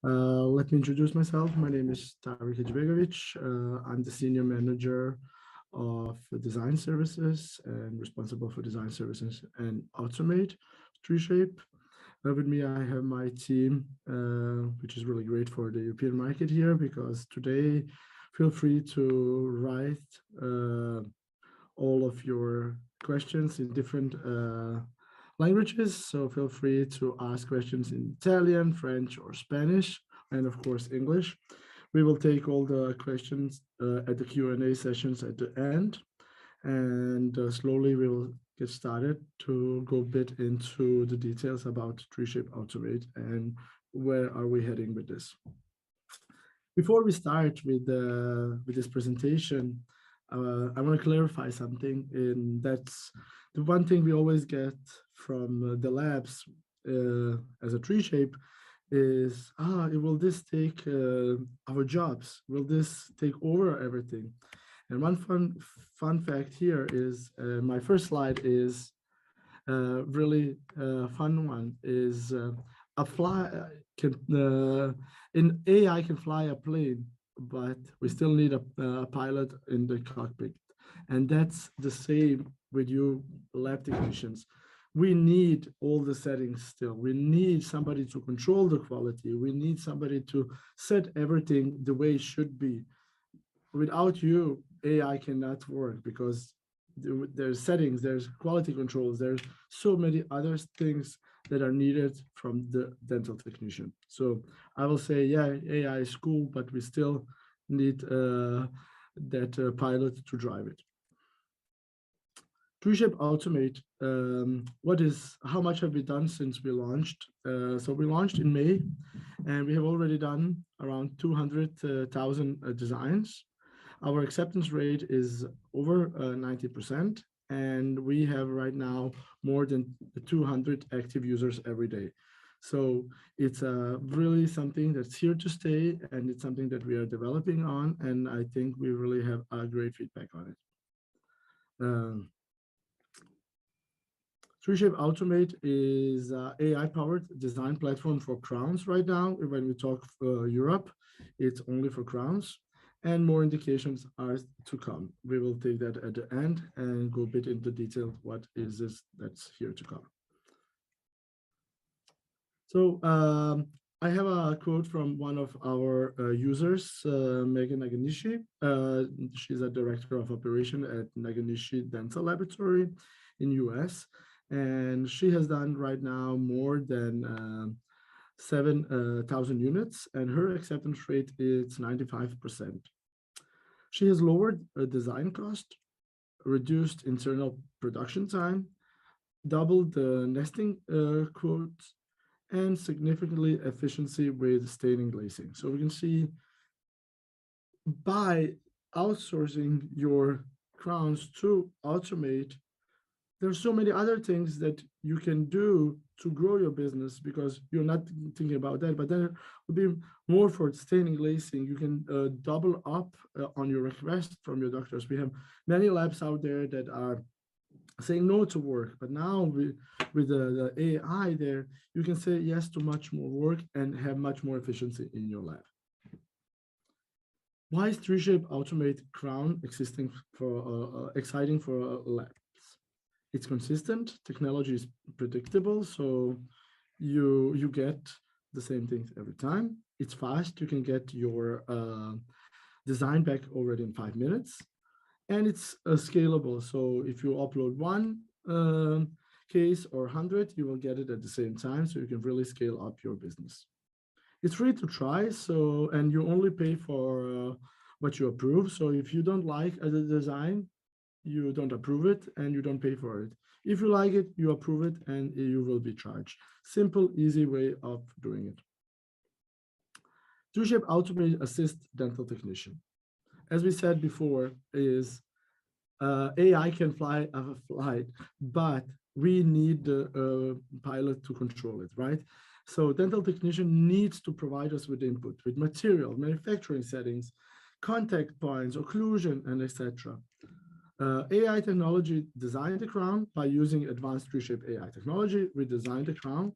Let me introduce myself. My name is Tarik Hadzibegovic. I'm the Senior Manager of Design Services and responsible for Design Services and Automate 3Shape. With me, I have my team, which is really great for the European market here, because today, feel free to write all of your questions in different languages. So feel free to ask questions in Italian, French, or Spanish, and of course, English. We will take all the questions at the Q&A sessions at the end. And slowly we will get started to go a bit into the details about 3Shape Automate and where are we heading with this. Before we start with this presentation, I want to clarify something, and that's the one thing we always get from the labs as a 3Shape is, will this take our jobs? Will this take over everything? And one fun fact here is, my first slide is really fun one, is in AI can fly a plane, but we still need a pilot in the cockpit. And that's the same with you lab technicians. We need all the settings still. We need somebody to control the quality. We need somebody to set everything the way it should be. Without you, AI cannot work, because there's settings, there's quality controls, there's so many other things that are needed from the dental technician. So I will say, yeah, AI is cool, but we still need that pilot to drive it. 3Shape Automate, how much have we done since we launched? So we launched in May, and we have already done around 200,000 designs. Our acceptance rate is over 90%, and we have right now more than 200 active users every day. So it's really something that's here to stay, and it's something that we are developing on, and I think we really have a great feedback on it. 3Shape Automate is an AI-powered design platform for crowns right now. When we talk Europe, it's only for crowns, and more indications are to come. We will take that at the end and go a bit into detail. What is this that's here to come? So I have a quote from one of our users, Megan Naganishi. She's a director of operation at Naganishi Dental Laboratory in US. And she has done right now more than 7,000 units, and her acceptance rate is 95%. She has lowered a design cost, reduced internal production time, doubled the nesting quotes, and significantly efficiency with staining glazing. So we can see by outsourcing your crowns to Automate, there's so many other things that you can do to grow your business, because you're not thinking about that. But then it would be more for staining glazing. You can double up on your request from your doctors. We have many labs out there that are saying no to work, but now with the AI there, you can say yes to much more work and have much more efficiency in your lab. Why is 3Shape Automate Crown exciting for labs? It's consistent, technology is predictable, so you get the same things every time. It's fast, you can get your design back already in 5 minutes, and it's scalable. So if you upload one case or 100, you will get it at the same time, so you can really scale up your business. It's free to try, and you only pay for what you approve. So if you don't like the design, you don't approve it and you don't pay for it. If you like it, you approve it and you will be charged. Simple, easy way of doing it. 3Shape Automate assists dental technician. As we said before, is AI can fly a flight, but we need the pilot to control it, right? So dental technician needs to provide us with input, with material, manufacturing settings, contact points, occlusion, and etc. AI technology designed the crown by using advanced 3Shape AI technology. We designed the crown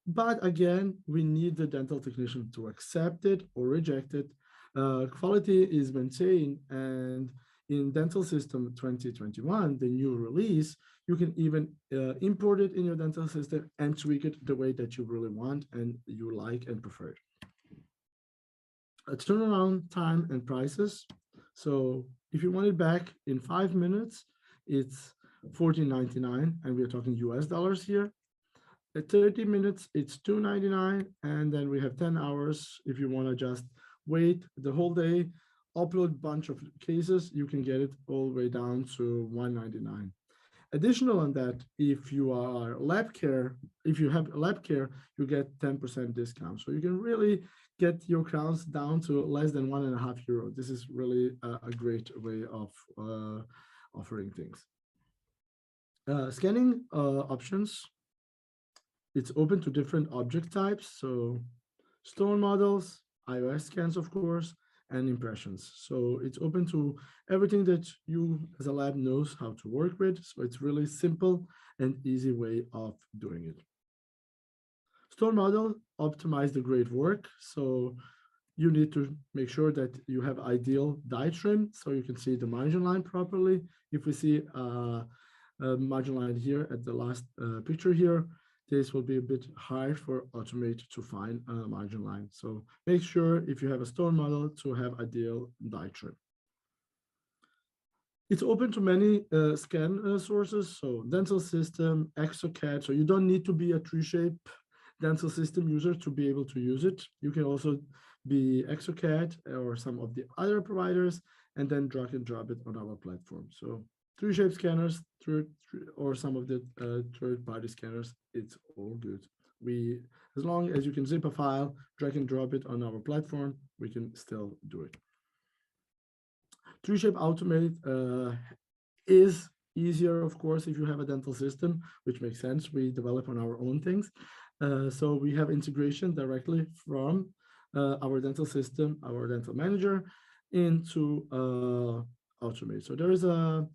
But again, we need the dental technician to accept it or reject it. Quality is maintained, and in Dental System 2021, the new release, you can even import it in your dental system and tweak it the way that you really want and you like and prefer. A turnaround time and prices. So if you want it back in 5 minutes, it's $14.99, and we're talking US dollars here. At 30 minutes, it's $2.99, and then we have 10 hours. If you want to just wait the whole day, upload bunch of cases, you can get it all the way down to $1.99. Additional on that, if you are lab care, if you have lab care, you get 10% discount. So you can really get your crowns down to less than €1.50. This is really a great way of offering things. Scanning options. It's open to different object types. So stone models, iOS scans, of course, and impressions. So it's open to everything that you as a lab knows how to work with. So it's really simple and easy way of doing it. Stone model optimize the grade work. So you need to make sure that you have ideal die trim so you can see the margin line properly. If we see a margin line here at the last picture here, this will be a bit hard for Automate to find a margin line. So make sure if you have a stone model to have ideal die trim. It's open to many scan sources, so dental system, exocad, so you don't need to be a 3Shape dental system user to be able to use it. You can also be exocad or some of the other providers and then drag and drop it on our platform. So 3Shape scanners or some of the third-party scanners, it's all good. As long as you can zip a file, drag and drop it on our platform, we can still do it. 3Shape Automate is easier, of course, if you have a dental system, which makes sense. We develop on our own things. So we have integration directly from our dental system, our dental manager, into Automate. So there is a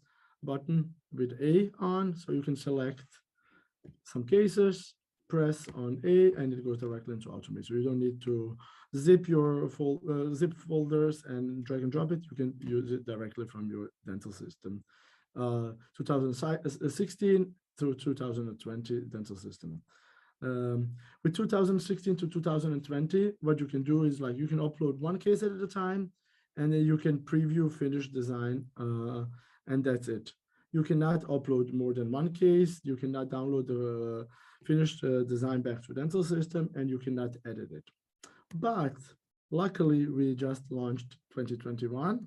button with A on, so you can select some cases, press on A, and it goes directly into Automate. So you don't need to zip your zip folders and drag and drop it. You can use it directly from your dental system. 2016 through 2020 dental system. With 2016 to 2020, what you can do is like you can upload one case at a time, and then you can preview finished design, and that's it. You cannot upload more than one case. You cannot download the finished design back to dental system, and you cannot edit it. But luckily, we just launched 2021.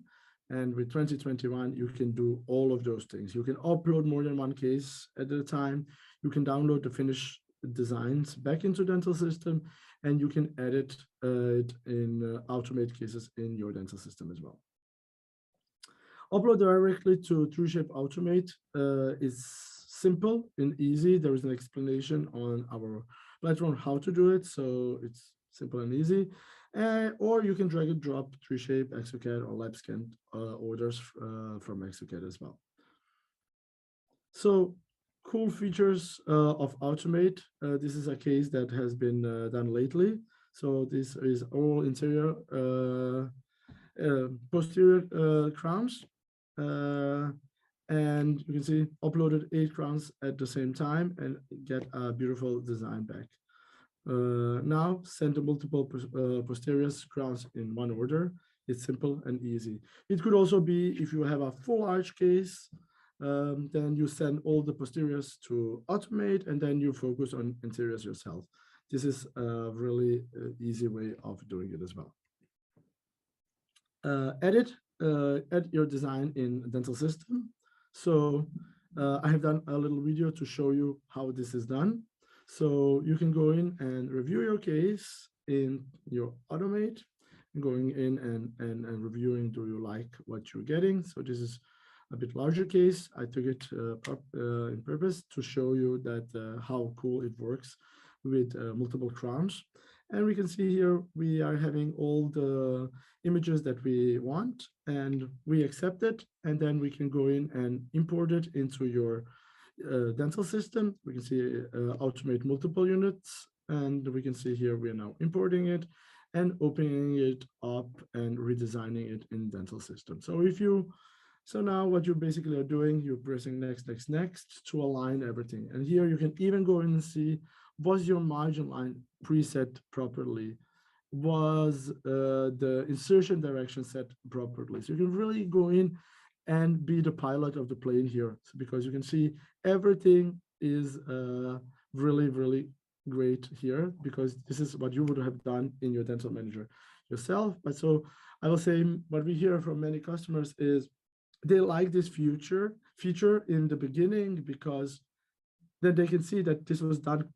And with 2021, you can do all of those things. You can upload more than one case at a time. You can download the finished designs back into dental system, and you can edit it in Automate cases in your dental system as well. Upload directly to 3Shape Automate is simple and easy. There is an explanation on our platform how to do it, so it's simple and easy. Or you can drag and drop 3Shape, exocad, or LabScan orders from exocad as well. So cool features of Automate. This is a case that has been done lately. So this is all interior posterior crowns. And you can see uploaded 8 crowns at the same time and get a beautiful design back. Now send the multiple posterior crowns in one order. It's simple and easy. It could also be if you have a full arch case, then you send all the posteriors to Automate, and then you focus on interiors yourself. This is a really easy way of doing it as well. Edit your design in dental system. So I have done a little video to show you how this is done. So you can go in and review your case in your Automate, going in and reviewing, do you like what you're getting? So this is a bit larger case. I took it in purpose to show you that how cool it works with multiple crowns. And we can see here, we are having all the images that we want, and we accept it. And then we can go in and import it into your dental system. We can see Automate multiple units, And we can see here we are now importing it and opening it up and redesigning it in dental system. So now what you basically are doing, you're pressing next, next, next to align everything. And here you can even go in and see, was your margin line preset properly? Was the insertion direction set properly? So you can really go in and be the pilot of the plane here, because you can see everything is really, really great here, because this is what you would have done in your dental manager yourself. But so I will say what we hear from many customers is they like this feature in the beginning, because then they can see that this was done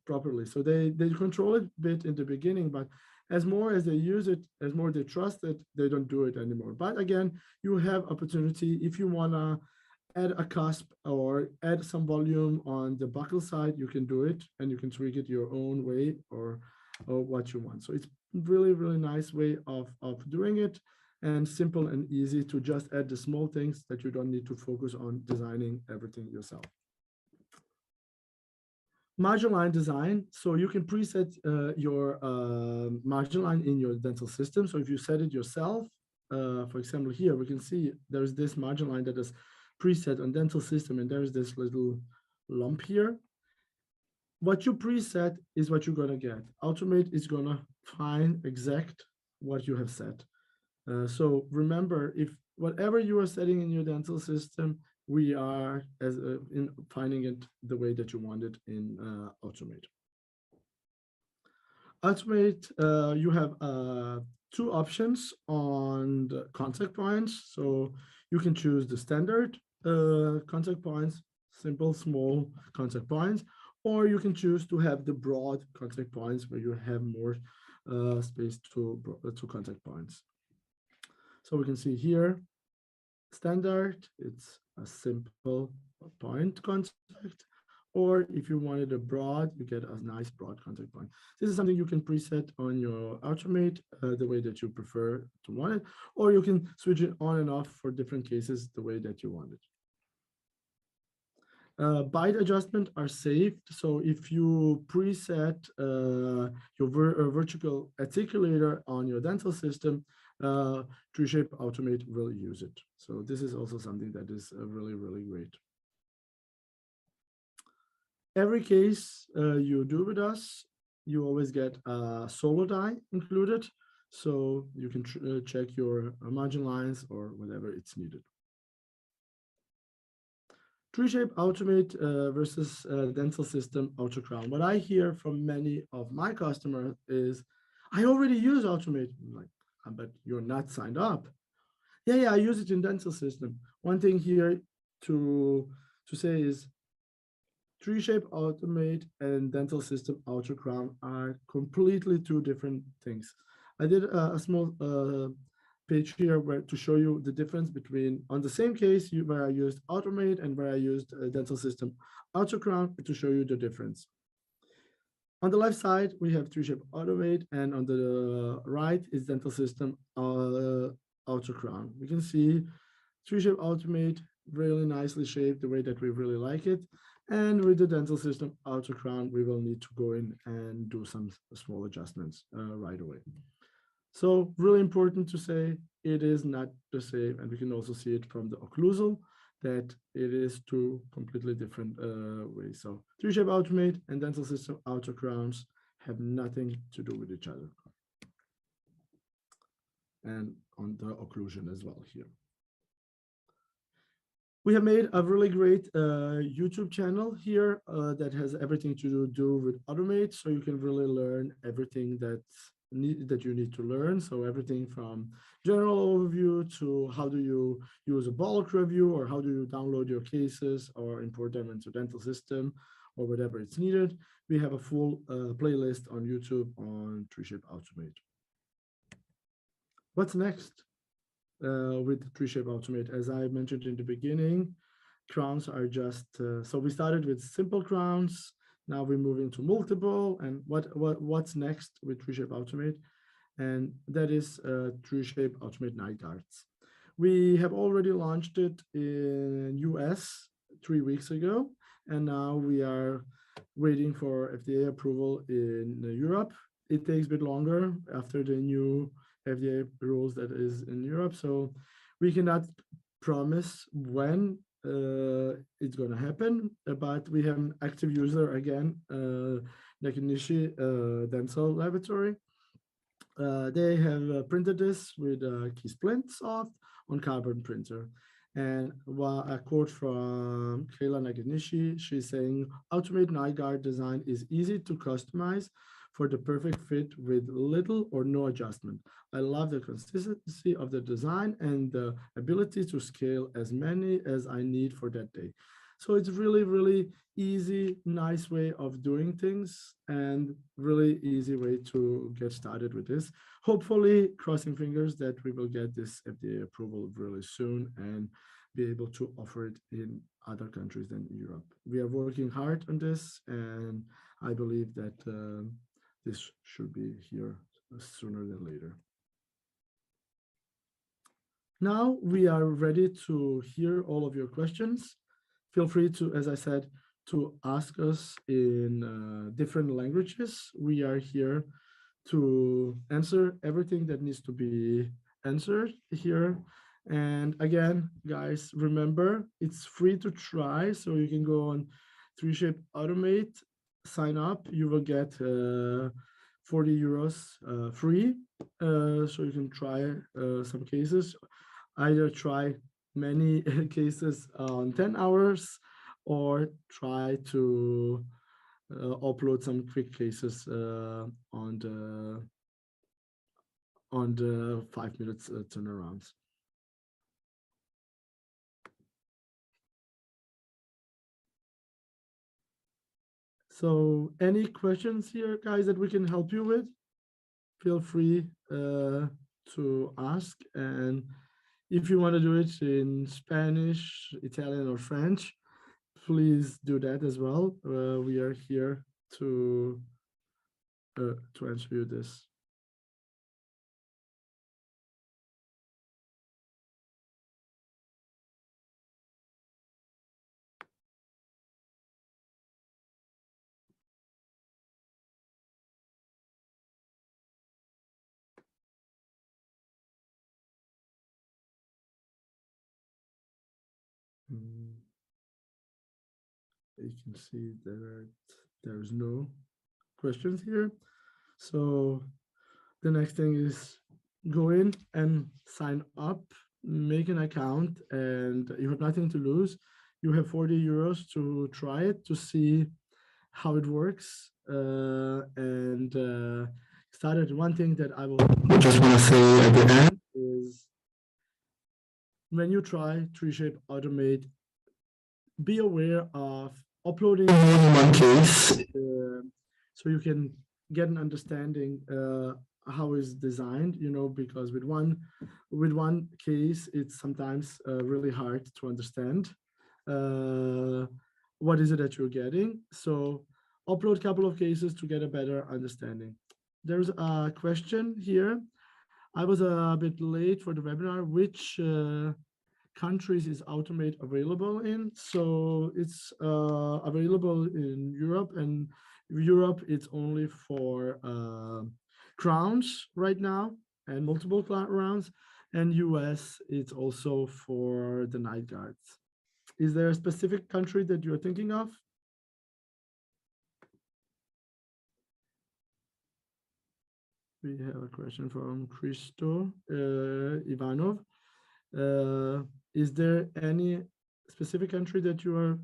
properly. So they control it a bit in the beginning, but as more as they use it, as more they trust it, they don't do it anymore. But again, you have opportunity if you wanna add a cusp or add some volume on the buccal side, you can do it, and you can tweak it your own way or what you want. So it's really, really nice way of doing it, and simple and easy to just add the small things that you don't need to focus on designing everything yourself. Margin line design. So you can preset your margin line in your dental system. So if you set it yourself, for example, here we can see there's this margin line that is preset on dental system, and there's this little lump here. What you preset is what you're gonna get. Automate is gonna find exact what you have set. So remember, if whatever you are setting in your dental system, we are in finding it the way that you want it in Automate. Automate, you have two options on the contact points. So you can choose the standard contact points, simple, small contact points, or you can choose to have the broad contact points where you have more space to contact points. So we can see here, standard, it's a simple point contact, or if you wanted a broad, you get a nice broad contact point. This is something you can preset on your Automate the way that you prefer to want it, or you can switch it on and off for different cases the way that you want it. Bite adjustment are saved. So if you preset your vertical articulator on your dental system, 3Shape Automate will use it. So this is also something that is really, really great. Every case you do with us, you always get a solo die included. So you can check your margin lines or whatever it's needed. 3Shape Automate versus dental system Outo Crown. What I hear from many of my customers is, I already use Automate. I'm like, but you're not signed up. Yeah, I use it in dental system. One thing here to say is 3Shape Automate and dental system Outo Crown are completely two different things. I did a small page here where to show you the difference between, on the same case where I used Automate and where I used dental system Outo Crown, to show you the difference. On the left side, we have 3Shape Automate, and on the right is dental system Outo Crown. We can see 3Shape Automate really nicely shaped the way that we really like it. And with the dental system Outo Crown, we will need to go in and do some small adjustments right away. So really important to say, it is not the same, and we can also see it from the occlusal, that it is two completely different ways. So 3Shape Automate and dental system Outo Crowns have nothing to do with each other. And on the occlusion as well here. We have made a really great YouTube channel here that has everything to do with Automate, so you can really learn everything that you need to learn. So everything from general overview to how do you use a bulk review, or how do you download your cases or import them into dental system, or whatever it's needed. We have a full playlist on YouTube on 3Shape Automate. What's next with 3Shape Automate? As I mentioned in the beginning, crowns are just, so we started with simple crowns. Now we're moving to multiple, and what's next with 3Shape Automate? And that is 3Shape Automate nightguards. We have already launched it in US 3 weeks ago, and now we are waiting for FDA approval in Europe. It takes a bit longer after the new FDA rules that is in Europe. So we cannot promise when it's going to happen, but we have an active user again, Nakanishi Dental Laboratory. They have printed this with key splint soft on carbon printer. And a quote from Kayla Nakanishi, she's saying, "Automate night guard design is easy to customize for the perfect fit with little or no adjustment. I love the consistency of the design and the ability to scale as many as I need for that day." So it's really, really easy, nice way of doing things and really easy way to get started with this. Hopefully, crossing fingers that we will get this FDA approval really soon and be able to offer it in other countries than Europe. We are working hard on this, and I believe that this should be here sooner than later. Now we are ready to hear all of your questions. Feel free to, as I said, to ask us in different languages. We are here to answer everything that needs to be answered here. And again, guys, remember, it's free to try. So you can go on 3Shape Automate, sign up. You will get 40 euros free. So you can try some cases. Either try many cases on 10 hours or try to upload some quick cases on the 5 minutes turnarounds. So any questions here, guys, that we can help you with? Feel free to ask. And if you want to do it in Spanish, Italian, or French, please do that as well. We are here to answer you this. You can see that there's no questions here. So the next thing is go in and sign up, make an account, and you have nothing to lose. You have 40 euros to try it, to see how it works. And started. One thing that I will just want to say at the end is when you try 3Shape Automate, be aware of uploading more than one case so you can get an understanding how it's designed, you know, because with one case, it's sometimes really hard to understand what is it that you're getting. So upload a couple of cases to get a better understanding. There's a question here. I was a bit late for the webinar. Which countries is Automate available in? So it's available in Europe, and Europe it's only for crowns right now and multiple rounds, and US it's also for the night guards. Is there a specific country that you're thinking of? We have a question from Christo Ivanov. Is there any specific country that you are?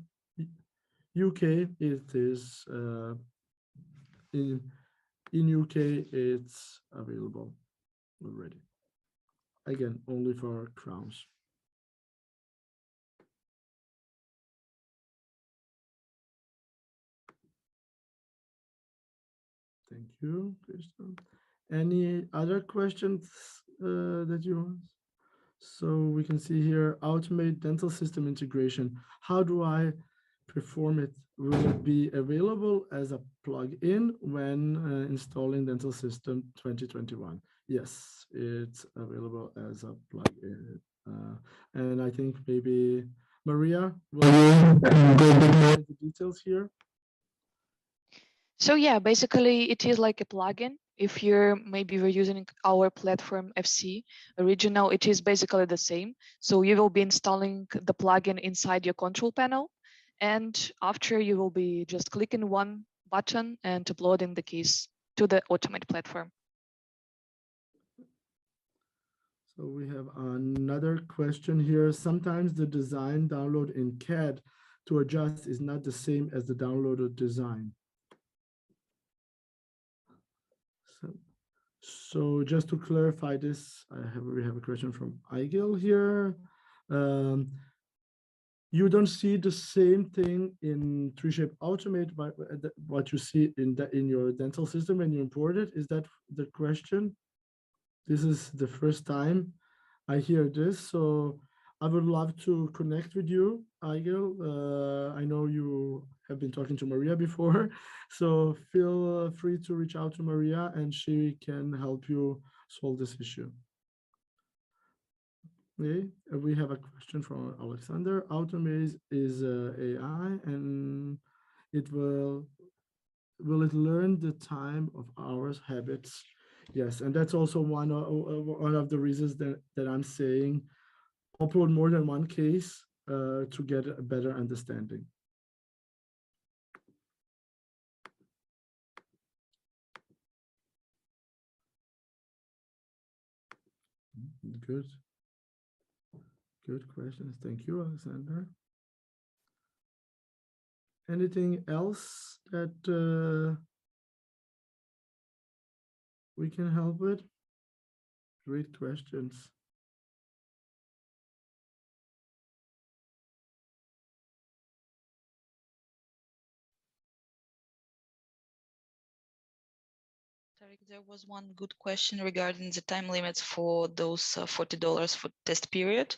UK, it is in UK, it's available already. Again, only for crowns. Thank you, Kristen. Any other questions that you want? So we can see here, automate dental system integration. How do I perform it? Will it be available as a plugin when installing dental system 2021? Yes, it's available as a plugin. And I think maybe Maria will go a bit more into details here. So yeah, basically it is like a plugin. If you're maybe we're using our platform FC original, it is basically the same. So you will be installing the plugin inside your control panel. And after you will be just clicking one button and uploading the keys to the Automate platform. So we have another question here. Sometimes the design download in CAD to adjust is not the same as the downloaded design. So just to clarify this, we have a question from Igil here. Um, you don't see the same thing in 3Shape Automate, but what you see in your dental system when you import it. Is that the question? This is the first time I hear this, so I would love to connect with you, Igil. I know you have been talking to Maria before, so feel free to reach out to Maria and she can help you solve this issue. Okay, we have a question from Alexander. Automate is AI and it will it learn the time of hours habits? Yes, and that's also one of the reasons that I'm saying upload more than one case to get a better understanding. Good. Good questions. Thank you, Alexander. Anything else that we can help with? Great questions. Tarik, there was one good question regarding the time limits for those $40 for test period.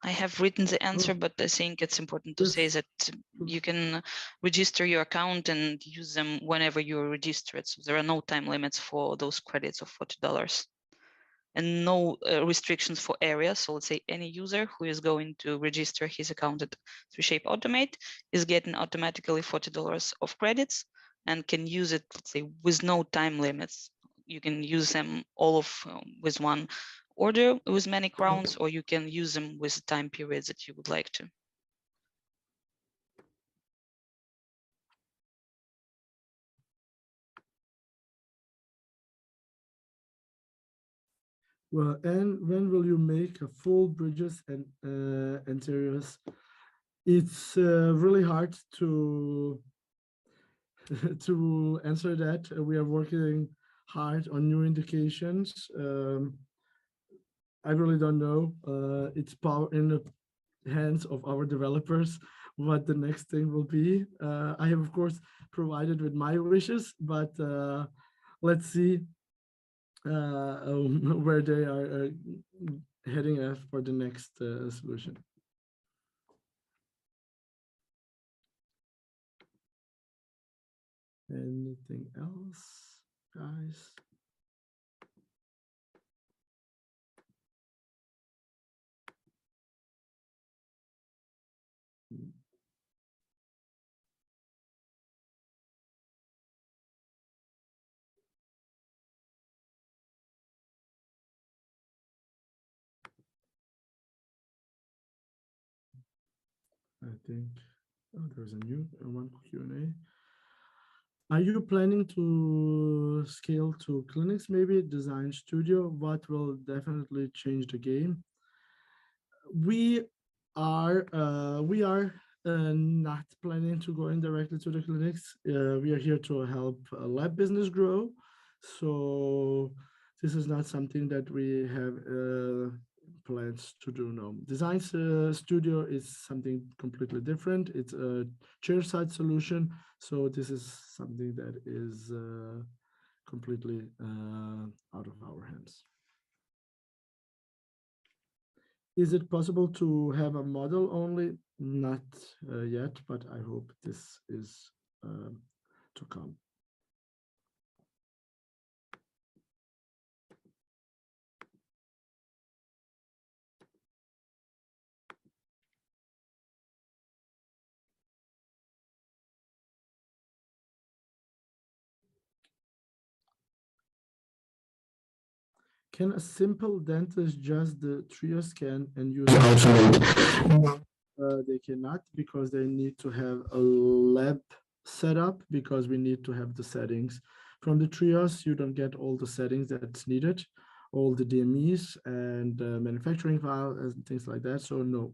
I have written the answer, but I think it's important to say that you can register your account and use them whenever you're registered. So there are no time limits for those credits of $40 and no restrictions for areas. So let's say any user who is going to register his account at 3Shape Automate is getting automatically $40 of credits and can use it, let's say, with no time limits. You can use them all of with one order with many crowns, or you can use them with time periods that you would like to. Well, and when will you make a full bridges and interiors? It's really hard to to answer that. We are working hard on new indications. I really don't know. It's power in the hands of our developers what the next thing will be. I have, of course, provided with my wishes, but let's see where they are heading at for the next solution. Anything else, guys? I think there's a new one Q&A. Are you planning to scale to clinics, maybe design studio? What will definitely change the game? We are not planning to go in directly to the clinics. We are here to help lab business grow. So this is not something that we have plans to do now. Design studio is something completely different. It's a chairside solution. So this is something that is completely out of our hands. Is it possible to have a model only? Not yet, but I hope this is to come. can a simple dentist just the 3 scan and use Automate? They cannot, because they need to have a lab setup, because we need to have the settings. From the trios, you don't get all the settings that's needed, all the DMEs and manufacturing files and things like that. So no,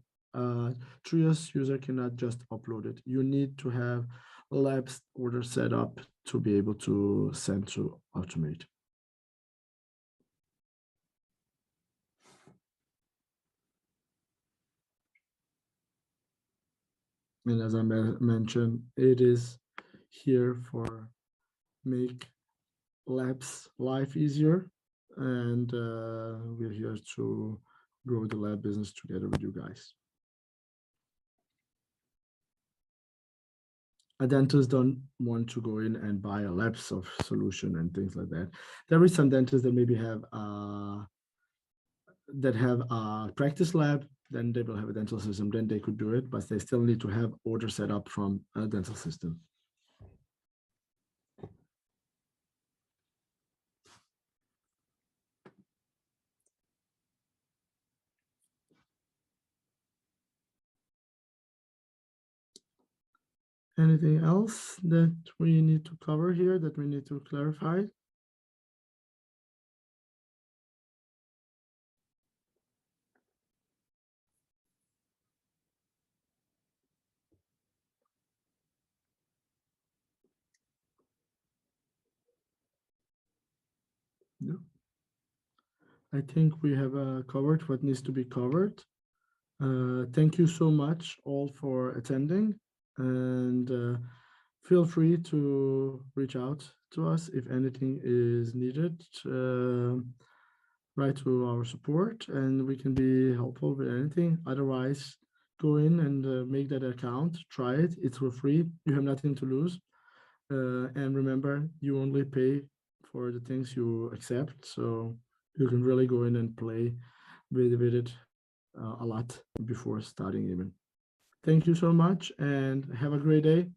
trios user cannot just upload it. You need to have a lab order set up to be able to send to Automate. And as I mentioned, it is here for make labs life easier, and we're here to grow the lab business together with you guys. A dentist don't want to go in and buy a labs of solution and things like that. There is some dentists that maybe have a practice lab, then they will have a dental system, then they could do it, but they still need to have order set up from a dental system. Anything else that we need to cover here, that we need to clarify? No. I think we have covered what needs to be covered. Thank you so much all for attending, and feel free to reach out to us if anything is needed. Write to our support and we can be helpful with anything. Otherwise, go in and make that account, try it. It's for free. You have nothing to lose. And remember, you only pay for the things you accept. So you can really go in and play with it a lot before starting even. Thank you so much and have a great day.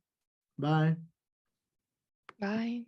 Bye. Bye.